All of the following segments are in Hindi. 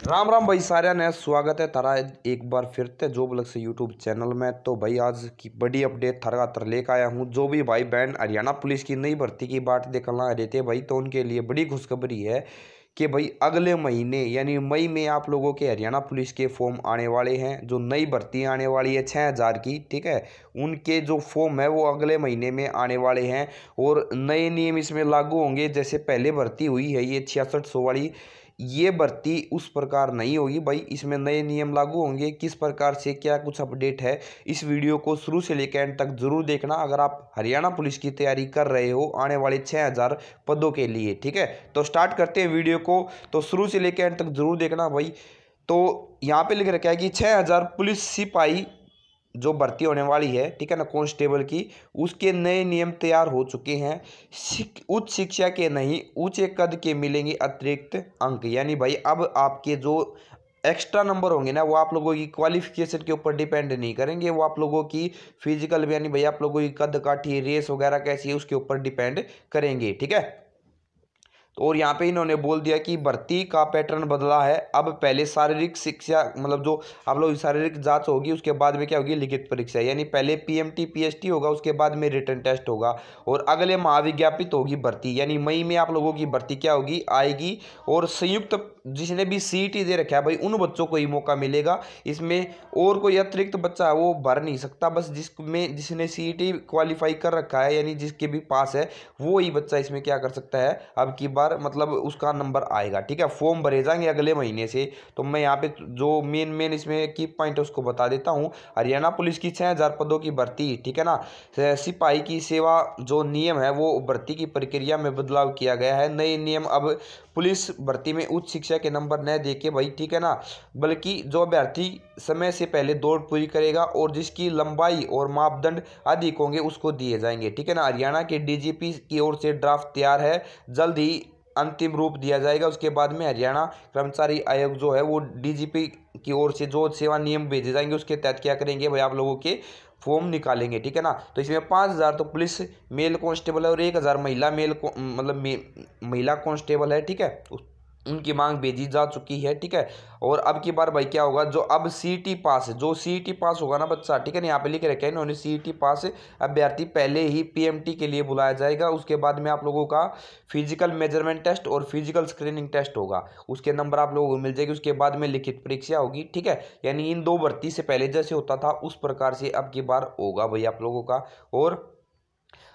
राम राम भाई साਰਿਆਂ ने स्वागत है थारा एक बार फिर से जॉब लग से यूट्यूब चैनल में। तो भाई आज की बड़ी अपडेट थारा खातर लेकर आया हूँ। जो भी भाई बहन हरियाणा पुलिस की नई भर्ती की बात देखना रहे थे भाई, तो उनके लिए बड़ी खुशखबरी है कि भाई अगले महीने यानी मई में आप लोगों के हरियाणा पुलिस के फॉर्म आने वाले हैं। जो नई भर्ती आने वाली है 6000 की, ठीक है, उनके जो फॉर्म है वो अगले महीने में आने वाले हैं और नए नियम इसमें लागू होंगे। जैसे पहले भर्ती हुई है ये 6600 वाली, ये भर्ती उस प्रकार नहीं होगी भाई। इसमें नए नियम लागू होंगे। किस प्रकार से क्या कुछ अपडेट है, इस वीडियो को शुरू से लेकर एंड तक जरूर देखना अगर आप हरियाणा पुलिस की तैयारी कर रहे हो आने वाले 6000 पदों के लिए, ठीक है। तो स्टार्ट करते हैं वीडियो को, तो शुरू से लेकर एंड तक जरूर देखना भाई। तो यहाँ पे लिख रखा है कि 6000 पुलिस सिपाही जो भर्ती होने वाली है, ठीक है ना, कांस्टेबल की, उसके नए नियम तैयार हो चुके हैं। उच्च शिक्षा के नहीं, ऊंचे कद के मिलेंगे अतिरिक्त अंक। यानी भाई अब आपके जो एक्स्ट्रा नंबर होंगे ना, वो आप लोगों की क्वालिफिकेशन के ऊपर डिपेंड नहीं करेंगे, वो आप लोगों की फिजिकल यानी भाई आप लोगों की कद काठी रेस वगैरह कैसी है उसके ऊपर डिपेंड करेंगे, ठीक है। तो और यहाँ पे इन्होंने बोल दिया कि भर्ती का पैटर्न बदला है। अब पहले शारीरिक शिक्षा मतलब जो आप लोग शारीरिक जांच होगी, उसके बाद में क्या होगी, लिखित परीक्षा। यानी पहले पीएमटी पीएसटी होगा, उसके बाद में रिटन टेस्ट होगा और अगले माह विज्ञापित होगी भर्ती। यानी मई में आप लोगों की भर्ती क्या होगी, आएगी। और संयुक्त जिसने भी सीईटी दे रखा है भाई, उन बच्चों को ही मौका मिलेगा इसमें। और कोई अतिरिक्त बच्चा है वो भर नहीं सकता, बस जिसने सीईटी क्वालिफाई कर रखा है यानी जिसके भी पास है वो ही बच्चा इसमें क्या कर सकता है, अब की बार मतलब उसका नंबर आएगा, ठीक है। फॉर्म भरे जाएंगे अगले महीने से। तो मैं यहाँ पे जो मेन इसमें की पॉइंट है उसको बता देता हूँ। हरियाणा पुलिस की 6000 पदों की भर्ती, ठीक है ना। सिपाही की सेवा जो नियम है वो भर्ती की प्रक्रिया में बदलाव किया गया है। नए नियम अब पुलिस भर्ती में उच्च शिक्षा के नंबर न देके भाई, ठीक है ना, बल्कि जो अभ्यर्थी समय से पहले दौड़ पूरी करेगा और जिसकी लंबाई और मापदंड अधिक होंगे उसको दिए जाएंगे, ठीक है ना। हरियाणा के डीजीपी की ओर से ड्राफ्ट तैयार है, जल्द ही अंतिम रूप दिया जाएगा। उसके बाद में हरियाणा कर्मचारी आयोग जो है वो डीजीपी की ओर से जो सेवा नियम भेजे जाएंगे उसके तहत क्या करेंगे भाई, आप लोगों के फॉर्म निकालेंगे, ठीक है ना। तो इसमें 5000 तो पुलिस मेल कांस्टेबल है और 1000 महिला महिला कांस्टेबल है, ठीक है। उनकी मांग भेजी जा चुकी है, ठीक है। और अब की बार भाई क्या होगा, जो अब सीईटी पास है, जो सीईटी पास होगा ना बच्चा, ठीक है ना, यहाँ पे लिख रखे हैं इन्होंने सीईटी पास अभ्यर्थी पहले ही पीएमटी के लिए बुलाया जाएगा। उसके बाद में आप लोगों का फिजिकल मेजरमेंट टेस्ट और फिजिकल स्क्रीनिंग टेस्ट होगा, उसके नंबर आप लोगों को मिल जाएगी। उसके बाद में लिखित परीक्षा होगी, ठीक है। यानी इन दो भर्ती से पहले जैसे होता था उस प्रकार से अब की बार होगा भाई आप लोगों का। और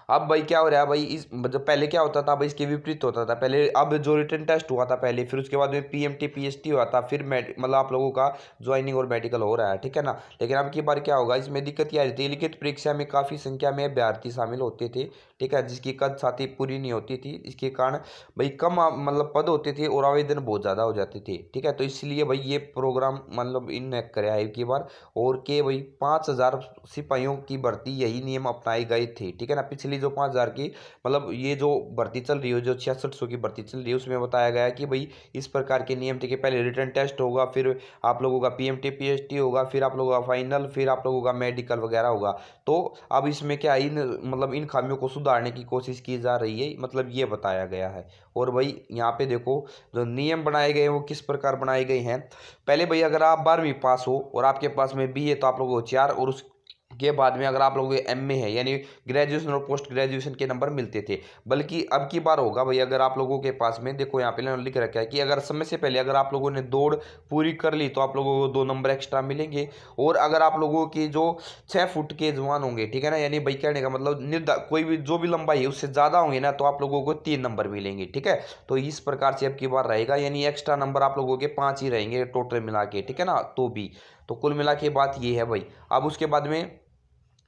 अब भाई क्या हो रहा है भाई, इस मतलब पहले क्या होता था भाई, इसके विपरीत होता था पहले। अब जो रिटन टेस्ट हुआ था पहले, फिर उसके बाद में पीएमटी पीएसटी हुआ था, फिर मतलब आप लोगों का ज्वाइनिंग और मेडिकल हो रहा है, ठीक है ना। लेकिन अब की बार क्या होगा, इसमें दिक्कत क्या रहती है, लिखित परीक्षा में काफ़ी संख्या में अभ्यर्थी शामिल होते थे, ठीक है, जिसकी कद छाती पूरी नहीं होती थी। इसके कारण भाई कम मतलब पद होते थे और आवेदन बहुत ज़्यादा हो जाते थे, ठीक है। तो इसलिए भाई ये प्रोग्राम मतलब इनने कराया है की बार, और के भाई 5000 सिपाहियों की भर्ती यही नियम अपनाए गए थे, ठीक है ना। पिछली जो 5000 की मतलब ये जो भर्ती चल रही है, जो 6600 की भर्ती चल रही है, उसमें बताया गया है कि भाई इस प्रकार के नियम थे कि पहले रिटन टेस्ट होगा, फिर आप लोगों का पीएमटी पीएसटी होगा, फिर आप लोगों का फाइनल, फिर आप लोगों का मेडिकल वगैरह होगा। तो अब इसमें क्या इन मतलब इन खामियों को सुधारने की कोशिश की जा रही है, मतलब ये बताया गया है। और भाई यहाँ पे देखो जो नियम बनाए गए हैं वो किस प्रकार बनाए गए हैं। पहले भाई अगर आप 12वीं पास हो और आपके पास में बीए तो आप लोगों को 4, और उसके बाद में अगर आप लोगों के एमए है यानी ग्रेजुएशन और पोस्ट ग्रेजुएशन के नंबर मिलते थे। बल्कि अब की बार होगा भाई, अगर आप लोगों के पास में देखो यहाँ पे लिख रखा है कि अगर समय से पहले अगर आप लोगों ने दौड़ पूरी कर ली तो आप लोगों को 2 नंबर एक्स्ट्रा मिलेंगे। और अगर आप लोगों की जो 6 फुट के जवान होंगे, ठीक है ना, यानी भाई कहने का मतलब कोई भी जो भी लंबाई है उससे ज़्यादा होंगे ना, तो आप लोगों को 3 नंबर मिलेंगे, ठीक है। तो इस प्रकार से अब की बार रहेगा, यानी एक्स्ट्रा नंबर आप लोगों के 5 ही रहेंगे टोटल मिला के, ठीक है ना। तो भी तो कुल मिला के बात ये है भाई। अब उसके बाद में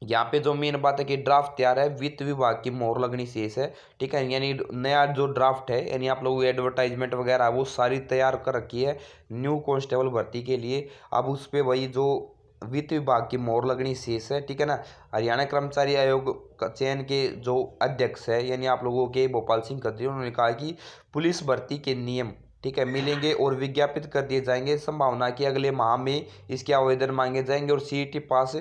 यहाँ पे जो मेन बात है कि ड्राफ्ट तैयार है, वित्त विभाग की मोहर लगनी शेष है, ठीक है। यानी नया जो ड्राफ्ट है यानी आप लोगों की एडवर्टाइजमेंट वगैरह वो सारी तैयार कर रखी है न्यू कांस्टेबल भर्ती के लिए। अब उस पर वही जो वित्त विभाग की मोहर लगनी शेष है, ठीक है ना। हरियाणा कर्मचारी आयोग का चयन के जो अध्यक्ष है यानी आप लोगों के भोपाल सिंह खत्री, उन्होंने कहा कि पुलिस भर्ती के नियम, ठीक है, मिलेंगे और विज्ञापित कर दिए जाएंगे। संभावना कि अगले माह में इसके आवेदन मांगे जाएंगे और सीईटी पास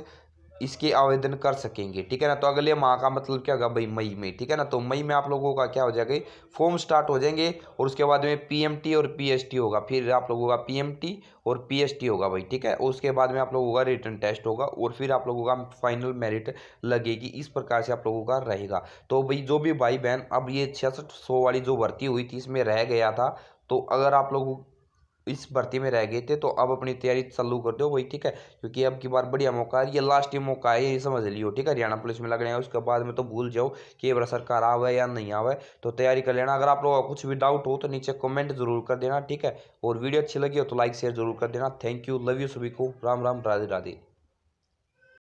इसके आवेदन कर सकेंगे, ठीक है ना। तो अगले माह का मतलब क्या होगा भाई, मई में, ठीक है ना। तो मई में आप लोगों का क्या हो जाएगा, फॉर्म स्टार्ट हो जाएंगे और उसके बाद में पीएमटी और पीएसटी होगा, फिर आप लोगों का पीएमटी और पीएसटी होगा भाई, ठीक है। उसके बाद में आप लोगों का रिटन टेस्ट होगा और फिर आप लोगों का फाइनल मेरिट लगेगी। इस प्रकार से आप लोगों का रहेगा। तो भाई जो भी भाई बहन अब ये 6600 वाली जो भर्ती हुई थी इसमें रह गया था, तो अगर आप लोग इस भर्ती में रह गए थे तो अब अपनी तैयारी चालू कर दो भाई, ठीक है। क्योंकि अब की बार बढ़िया मौका है, ये लास्ट ही मौका है, ये समझ लियो, ठीक है। हरियाणा पुलिस में लगने है, उसके बाद में तो भूल जाओ कि ये बार सरकार आवे या नहीं आवे। तो तैयारी कर लेना। अगर आप लोगों का कुछ भी डाउट हो तो नीचे कमेंट जरूर कर देना, ठीक है। और वीडियो अच्छी लगी हो तो लाइक शेयर जरूर कर देना। थैंक यू, लव यू सभी को, राम राम, राधे राधे।